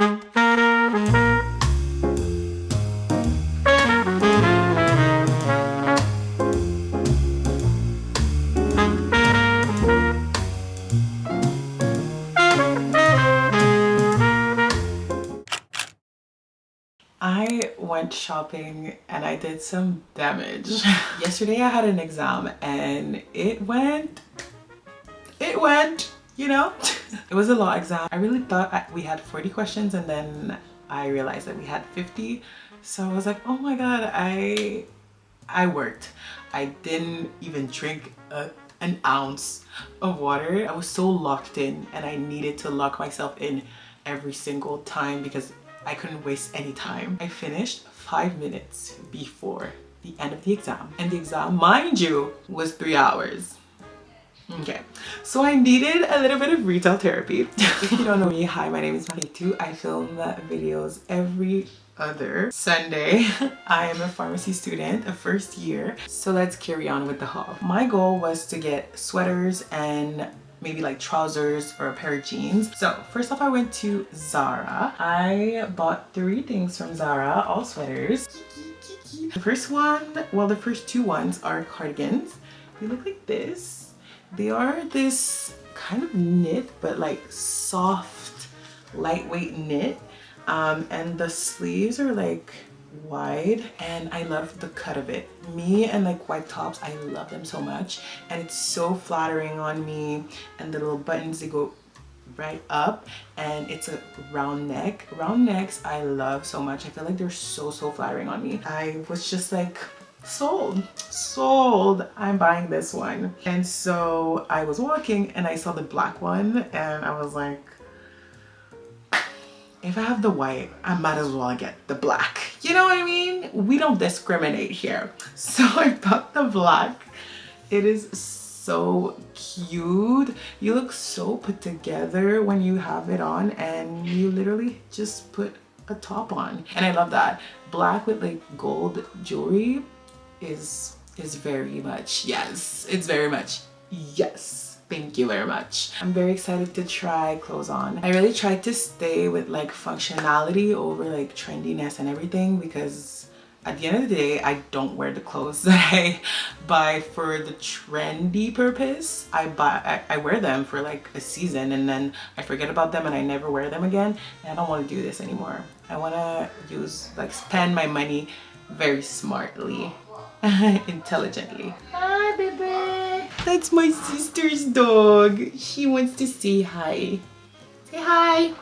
I went shopping and I did some damage. Yesterday I had an exam and it went, you know? It was a law exam. I really thought we had 40 questions and then I realized that we had 50. So I was like, oh my God, I worked. I didn't even drink an ounce of water. I was so locked in and I needed to lock myself in every single time because I couldn't waste any time. I finished 5 minutes before the end of the exam, and the exam, mind you, was 3 hours. Okay, so I needed a little bit of retail therapy. If you don't know me, hi, my name is Mariétou. I film videos every other Sunday. I am a pharmacy student, a first year. So let's carry on with the haul. My goal was to get sweaters and maybe like trousers or a pair of jeans. So first off, I went to Zara. I bought 3 things from Zara, all sweaters. The first one, well, the first 2 ones are cardigans. They look like this. They are this kind of knit, but like soft, lightweight knit. And the sleeves are like wide and I love the cut of it. Me and like white tops, I love them so much and it's so flattering on me, and the little buttons, they go right up, and it's a round neck. Round necks I love so much. I feel like they're so flattering on me. I was just like sold, I'm buying this one. And so I was walking and I saw the black one and I was like, if I have the white, I might as well get the black. You know what I mean? We don't discriminate here. So I bought the black. It is so cute. You look so put together when you have it on, and you literally just put a top on. And I love that. Black with like gold jewelry is very much yes. It's very much yes. Thank you very much. I'm very excited to try clothes on. I really tried to stay with like functionality over like trendiness and everything, because at the end of the day, I don't wear the clothes that I buy for the trendy purpose. I wear them for like a season and then I forget about them and I never wear them again. And I don't want to do this anymore. I want to spend my money very smartly, intelligently. Hi, baby. That's my sister's dog. She wants to say hi. Say hi.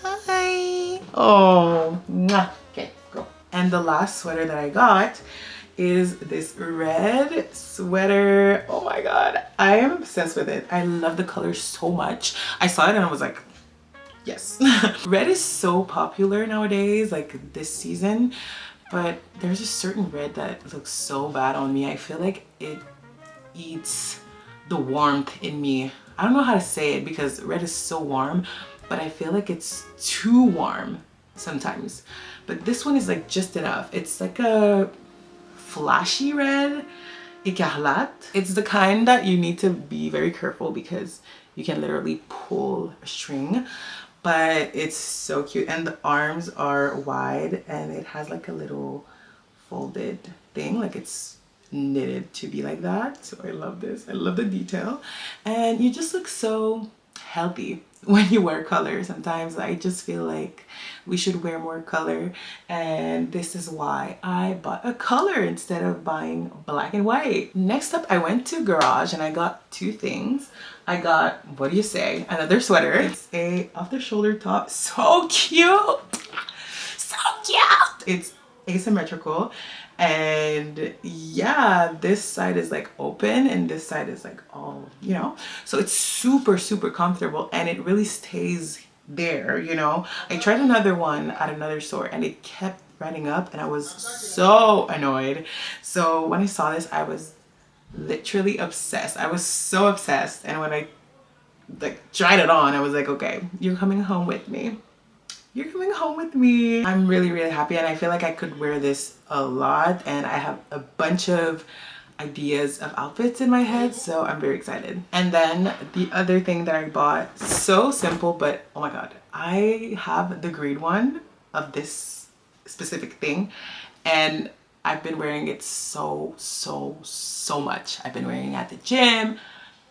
Hi. Oh, mwah. Okay, go. And the last sweater that I got is this red sweater. Oh my God, I am obsessed with it. I love the color so much. I saw it and I was like, yes. Red is so popular nowadays, like this season, but there's a certain red that looks so bad on me. I feel like it eats the warmth in me. I don't know how to say it because red is so warm, but I feel like it's too warm sometimes. But this one is like just enough. It's like a flashy red, écarlate. It's the kind that you need to be very careful because you can literally pull a string, but it's so cute. And the arms are wide and it has like a little folded thing, like it's knitted to be like that. So I love this. I love the detail, and you just look so healthy when you wear color. Sometimes I just feel like we should wear more color, and this is why I bought a color instead of buying black and white. Next up, I went to Garage and I got 2 things. I got, what do you say, another sweater. It's a off-the-shoulder top. So cute, so cute. It's asymmetrical, and yeah, this side is like open and this side is like all, you know, so it's super comfortable and it really stays there, you know. I tried another one at another store and it kept running up and I was so annoyed. So when I saw this, I was literally obsessed. I was so obsessed, and when I like tried it on, I was like, okay, you're coming home with me. You're coming home with me. I'm really happy, and I feel like I could wear this a lot, and I have a bunch of ideas of outfits in my head, so I'm very excited. And then the other thing that I bought, so simple, but oh my God, I have the grade 1 of this specific thing, and I've been wearing it so much. I've been wearing it at the gym,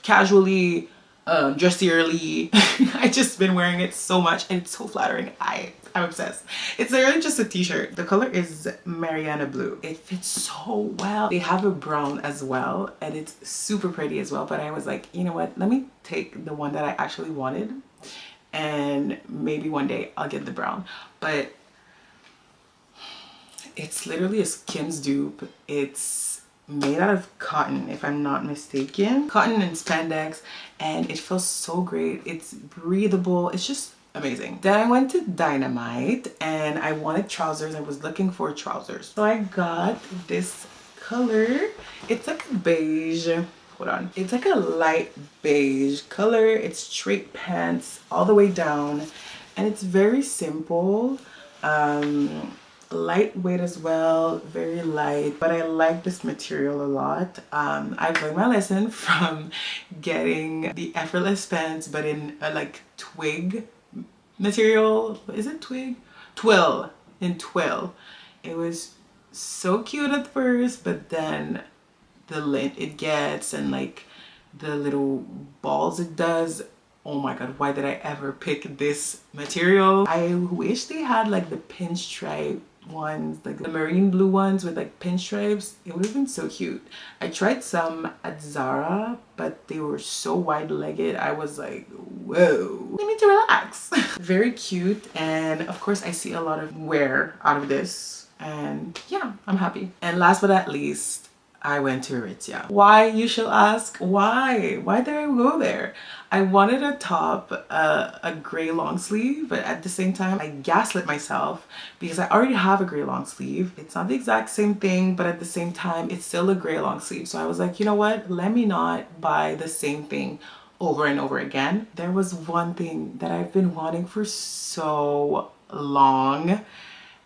casually, dressierly. I just been wearing it so much, and it's so flattering. I'm obsessed. It's literally just a t-shirt. The color is Mariana blue. It fits so well. They have a brown as well, and it's super pretty as well, but I was like, you know what, let me take the one that I actually wanted, and maybe one day I'll get the brown. But it's literally a Skims dupe. It's made out of cotton, if I'm not mistaken. Cotton and spandex, and it feels so great. It's breathable. It's just amazing. Then I went to Dynamite and I wanted trousers. I was looking for trousers. So I got this color. It's like a beige. Hold on. It's like a light beige color. It's straight pants all the way down, and it's very simple. Lightweight as well, very light, but I like this material a lot. I've learned my lesson from getting the effortless pants, but in a like twig material. Is it twig? Twill. In twill. It was so cute at first, but then the lint it gets and like the little balls it does, oh my god, why did I ever pick this material? I wish they had like the pinstripe ones, like the marine blue ones with like pinstripes. It would have been so cute. I tried some at Zara, but they were so wide-legged. I was like, whoa, you need to relax. Very cute, and of course I see a lot of wear out of this, and yeah, I'm happy. And last but not least, I went to Aritzia. Why, you shall ask? Why did I go there? I wanted a top, a gray long sleeve, but at the same time I gaslit myself because I already have a gray long sleeve. It's not the exact same thing, but at the same time it's still a gray long sleeve. So I was like, you know what, let me not buy the same thing over and over again. There was one thing that I've been wanting for so long,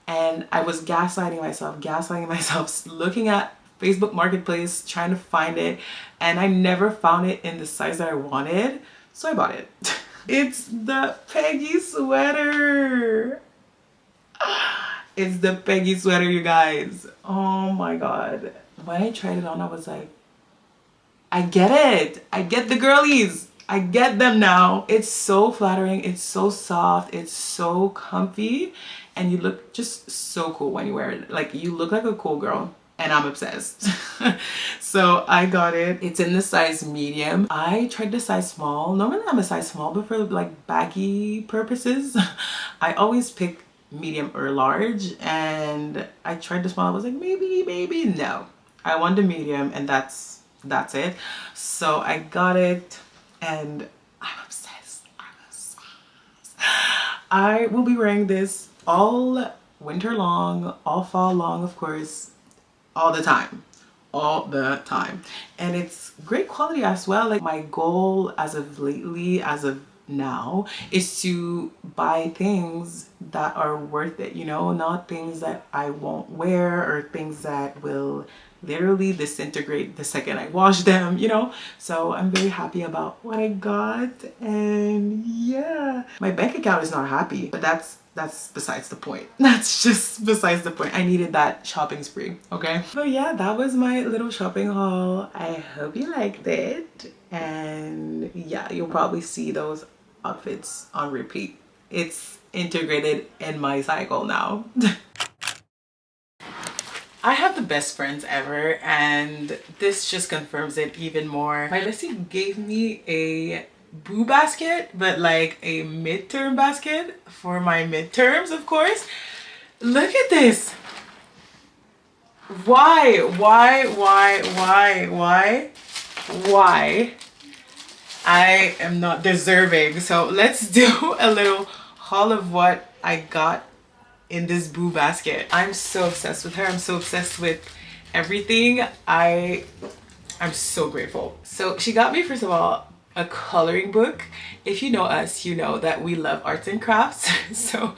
and I was gaslighting myself, looking at Facebook Marketplace, trying to find it, and I never found it in the size that I wanted, so I bought it. It's the Peggy sweater. It's the Peggy sweater, you guys. Oh my god. When I tried it on, I was like, I get it. I get the girlies. I get them now. It's so flattering. It's so soft. It's so comfy, and you look just so cool when you wear it. Like, you look like a cool girl. And I'm obsessed. So I got it. It's in the size medium. I tried the size small. Normally I'm a size small, but for like baggy purposes, I always pick medium or large. And I tried the small. I was like, maybe no. I want the medium, and that's it. So I got it, and I'm obsessed. I will be wearing this all winter long, all fall long, of course. All the time, and it's great quality as well. Like, my goal as of now is to buy things that are worth it, you know, not things that I won't wear or things that will literally disintegrate the second I wash them, you know. So I'm very happy about what I got, and yeah, my bank account is not happy, but that's besides the point. That's just besides the point. I needed that shopping spree, okay? But yeah, that was my little shopping haul. I hope you liked it, and yeah, you'll probably see those outfits on repeat. It's integrated in my cycle now. I have the best friends ever, and this just confirms it even more. My bestie gave me a boo basket, but like a midterm basket for my midterms, of course. Look at this. Why? I am not deserving. So let's do a little haul of what I got in this boo basket. I'm so obsessed with her. I'm so obsessed with everything. I'm so grateful. So she got me, first of all, a coloring book. If you know us, you know that we love arts and crafts. So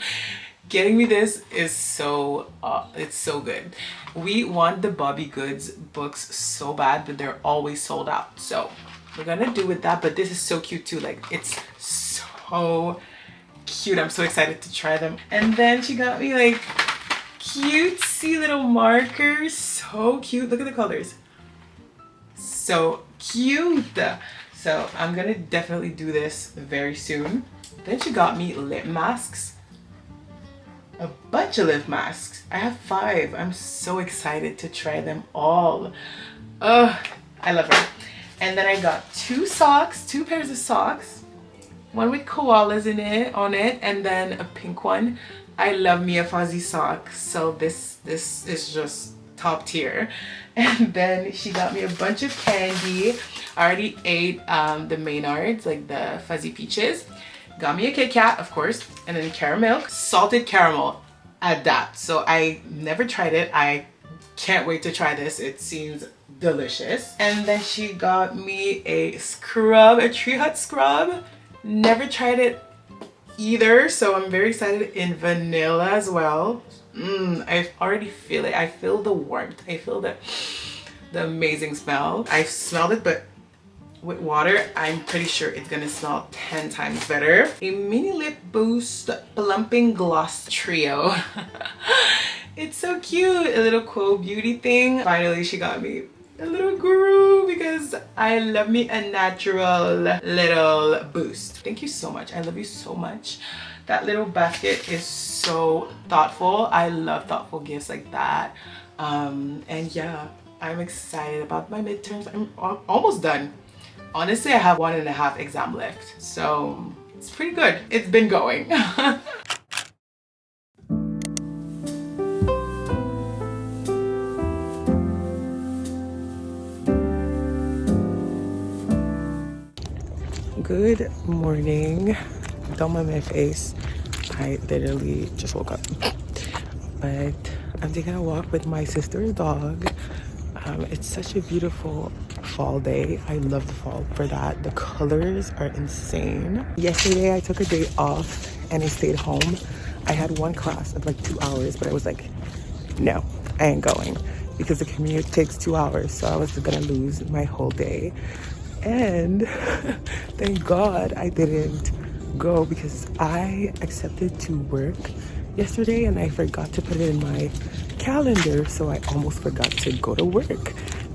getting me this is so it's so good. We want the Bobby Goods books so bad, but they're always sold out. So we're gonna do with that. But this is so cute too. Like, it's so cute. I'm so excited to try them. And then she got me like cutesy little markers. So cute. Look at the colors. So cute. So I'm gonna definitely do this very soon. Then she got me lip masks. A bunch of lip masks. I have 5. I'm so excited to try them all. Oh, I love her. And then I got 2 socks, 2 pairs of socks. One with koalas on it, and then a pink one. I love me a fuzzy sock, so this is just top tier. And then she got me a bunch of candy. I already ate the Maynards, like the fuzzy peaches. Got me a Kit Kat, of course, and then caramel, salted caramel at that. So I never tried it. I can't wait to try this. It seems delicious. And then she got me a scrub, a Tree Hut scrub. Never tried it either, so I'm very excited. In vanilla as well. I already feel it. I feel the warmth. I feel the amazing smell. I smelled it, but with water, I'm pretty sure it's gonna smell 10 times better. A mini lip boost plumping gloss trio. It's so cute. A little Quo Beauty thing. Finally, she got me a little guru because I love me a natural little boost. Thank you so much. I love you so much. That little basket is so thoughtful. I love thoughtful gifts like that. And yeah, I'm excited about my midterms. I'm almost done. Honestly, I have 1.5 exam left, so it's pretty good. It's been going. Good morning. Don't mind my face. I literally just woke up. But I'm taking a walk with my sister's dog. It's such a beautiful fall day. I love the fall for that. The colors are insane. Yesterday I took a day off and I stayed home. I had one class of like 2 hours, but I was like, no, I ain't going because the commute takes 2 hours. So I was gonna lose my whole day. And thank God I didn't go because I accepted to work yesterday and I forgot to put it in my calendar, so I almost forgot to go to work.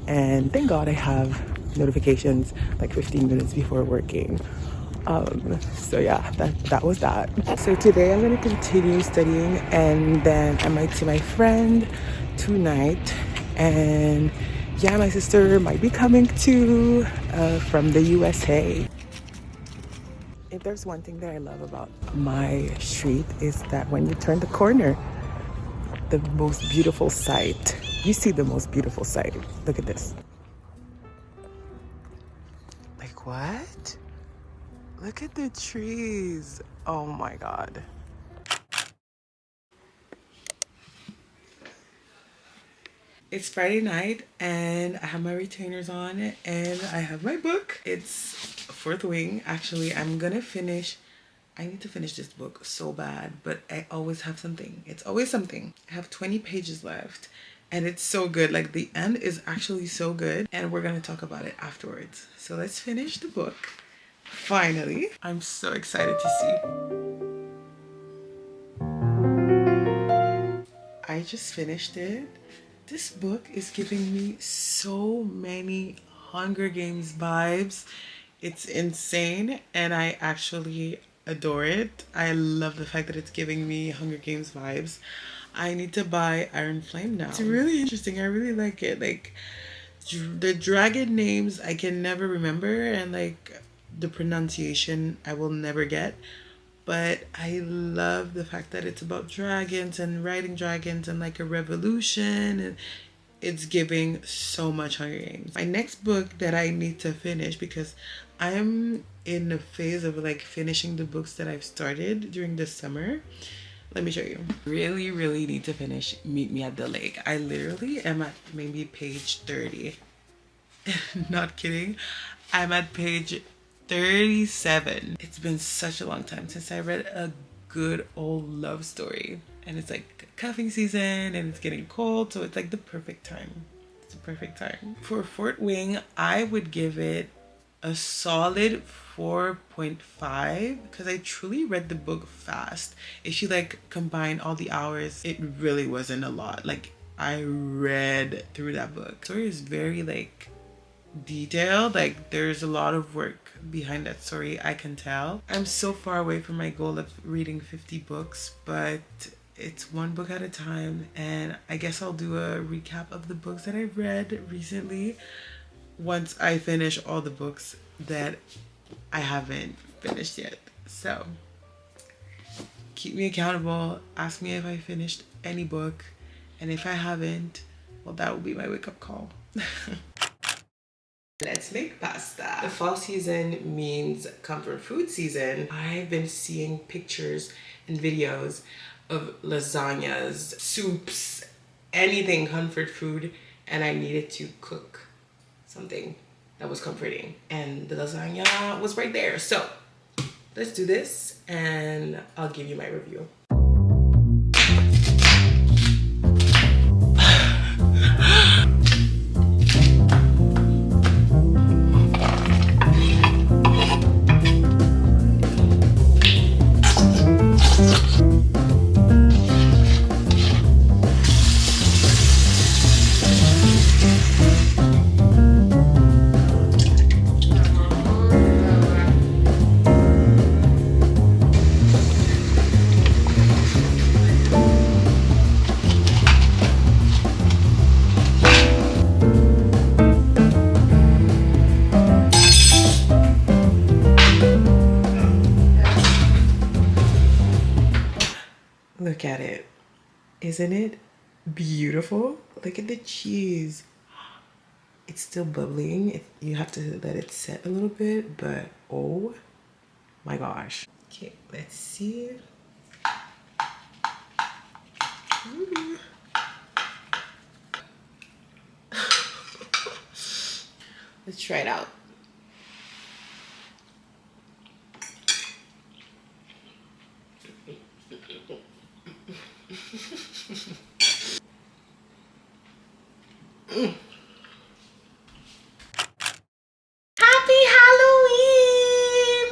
And thank God I have notifications like 15 minutes before working. So yeah, that was that. So today I'm going to continue studying and then I might see my friend tonight. And yeah, my sister might be coming too from the USA. If there's one thing that I love about my street is that when you turn the corner, the most beautiful sight. You see the most beautiful sight. Look at this. Like what? Look at the trees. Oh my God. It's Friday night and I have my retainers on and I have my book. It's Fourth Wing. Actually, I'm gonna finish. I need to finish this book so bad, but I always have something. It's always something. I have 20 pages left and it's so good. Like the end is actually so good and we're gonna talk about it afterwards. So let's finish the book. Finally. I'm so excited to see. I just finished it. This book is giving me so many Hunger Games vibes. It's insane and I actually adore it. I love the fact that it's giving me Hunger Games vibes. I need to buy Iron Flame now. It's really interesting. I really like it. Like the dragon names I can never remember and like the pronunciation I will never get. But I love the fact that it's about dragons and riding dragons and like a revolution, and it's giving so much Hunger Games. My next book that I need to finish, because I'm in the phase of like finishing the books that I've started during the summer. Let me show you. Really need to finish Meet Me at the Lake. I literally am at maybe page 30. Not kidding. I'm at page 37. It's been such a long time since I read a good old love story. And it's like cuffing season and it's getting cold, so it's like the perfect time. It's the perfect time. For Fort Wing, I would give it a solid 4.5 because I truly read the book fast. If you like combine all the hours, it really wasn't a lot. Like I read through that book. The story is very like detailed. Like there's a lot of work behind that story, I can tell. I'm so far away from my goal of reading 50 books, but it's one book at a time, and I guess I'll do a recap of the books that I've read recently once I finish all the books that I haven't finished yet. So keep me accountable, ask me if I finished any book, and if I haven't, well, that will be my wake-up call. Let's make pasta. The fall season means comfort food season. I've been seeing pictures and videos of lasagnas, soups, anything comfort food, and I needed to cook something that was comforting, and the lasagna was right there. So let's do this and I'll give you my review. Look at it. Isn't it beautiful? Look at the cheese. It's still bubbling. You have to let it set a little bit, but oh my gosh. Okay, let's see. Let's try it out. Happy Halloween!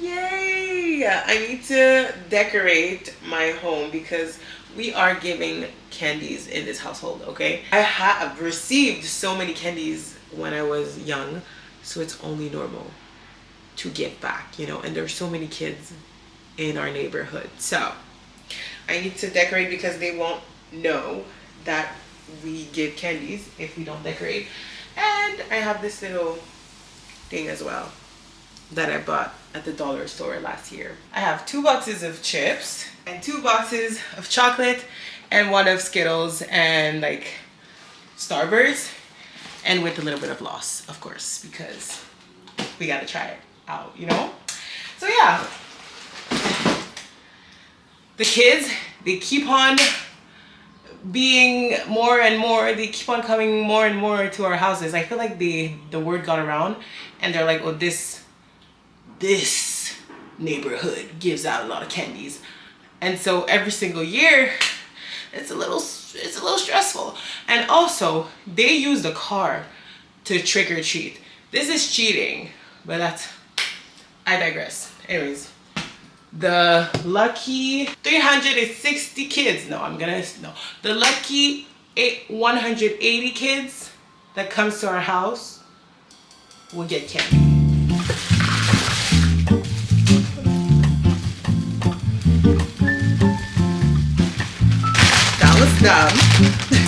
Yay! I need to decorate my home because we are giving candies in this household, okay? I have received so many candies when I was young, so it's only normal to give back, you know, and there's so many kids in our neighborhood. So I need to decorate because they won't know that we give candies if we don't decorate. And I have this little thing as well that I bought at the dollar store last year. I have 2 boxes of chips and 2 boxes of chocolate and 1 of Skittles and like Starburst, and with a little bit of loss, of course, because we gotta try it out, you know? So yeah, the kids, they keep on being more and more, they keep on coming more and more to our houses. I feel like the word got around and they're like, oh, this neighborhood gives out a lot of candies. And so every single year, it's a little stressful. And also, they use the car to trick or treat. This is cheating, but I digress. Anyways, the lucky 360 kids, the lucky 180 kids that comes to our house will get candy. That was dumb.